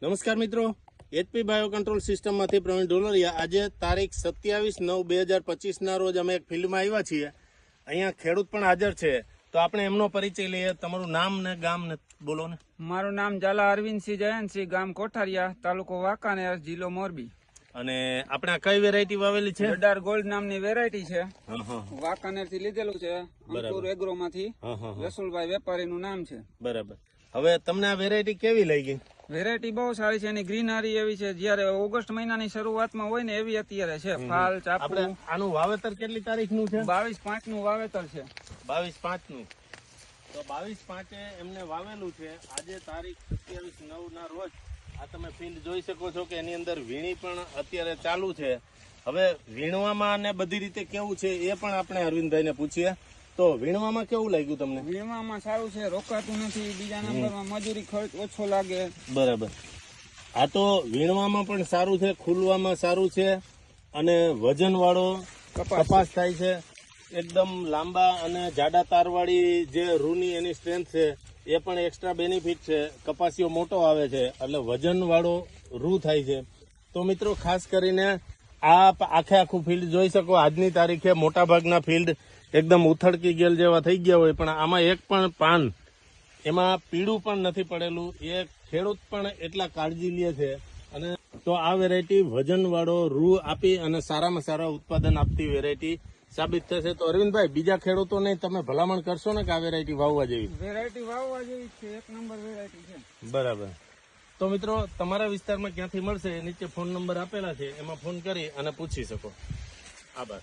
નમસ્કાર મિત્રો, HP bio control સિસ્ટમમાંથી પ્રવીણ ઢોલરિયા. આજે તારીખ 27/9/2025 રોજ અમે એક ફિલ્ડમાં આવ્યા છીએ. અહીંયા ખેડૂત પણ હાજર છે, તો આપણે એમનો પરિચય લઈએ. તમારું નામ ને ગામ ને બોલો ને. મારું નામ ઝાલા અરવિંદસિંહ જયંતસિંહ, ગામ કોઠારિયા, તાલુકો વાંકાનેર, જિલ્લો મોરબી. અને આપણે આ કઈ વેરાયટી વાવેલી છે? રડાર ગોલ્ડ નામની વેરાયટી છે. વાંકાનેર થી લીધેલું છે, અંકુર એગ્રો માંથી. રસુલભાઈ વેપારીનું નામ છે. બરાબર. હવે તમને આ વેરાયટી કેવી લાગી? વેરાયટી બહુ સારી છે. એની ગ્રીનરી એવી છે જયારે ઓગસ્ટ મહિનાની શરૂઆતમાં હોય ને એવી અત્યારે છે. ફાલ ચાપડું. આનું વાવેતર કેટલી તારીખનું છે? 22/5 નું વાવેતર છે. 22/5 નું. તો 22/5 એમને વાવેલું છે. આજે તારીખ 27/9 ના રોજ આ તમે ફિલ્ડ જોઈ શકો છો કે એની અંદર વીણી પણ અત્યારે ચાલુ છે. હવે વીણવામાં ને બધી રીતે કેવું છે એ પણ આપણે અરવિંદભાઈ ને પૂછીએ. તો વીણવામાં કેવું લાગ્યું તમને? વીણવામાં સારું છે, રોકાતું નથી. બીજા નંબરમાં મજૂરી ખર્ચ ઓછો લાગે. બરાબર. આ તો વીણવામાં પણ સારું છે, ખુલવામાં સારું છે, અને વજન વાળો કપાસ થાય છે. એકદમ લાંબા અને જાડા તારવાળી જે રૂની એની સ્ટ્રેન્થ છે એ પણ એક્સ્ટ્રા બેનિફિટ છે. કપાસીઓ મોટો આવે છે એટલે વજન વાળો રૂ થાય છે. તો મિત્રો, ખાસ કરીને આ આખું ફિલ્ડ જોઈ શકો. આજની તારીખે મોટા ભાગના ફિલ્ડ એકદમ ઉથળકી ગયેલ જેવા થઈ ગયા હોય, પણ આમાં એક પણ પાન એમાં પીળું પણ નથી પડેલું. એ ખેડૂત પણ એટલા કાળજી લે છે. અને તો આ વેરાયટી વજન વાળો રૂ આપી અને સારામાં સારા ઉત્પાદન આપતી વેરાયટી સાબિત થશે. તો અરવિંદભાઈ, બીજા ખેડૂતોને તમે ભલામણ કરશો ને કે આ વેરાયટી વાવવા જેવી? વેરાયટી વાવવા જેવી છે, એક નંબર વેરાયટી છે. બરાબર. તો મિત્રો, તમારા વિસ્તારમાં ક્યાંથી મળશે નીચે ફોન નંબર આપેલા છે, એમાં ફોન કરી અને પૂછી શકો. આભાર.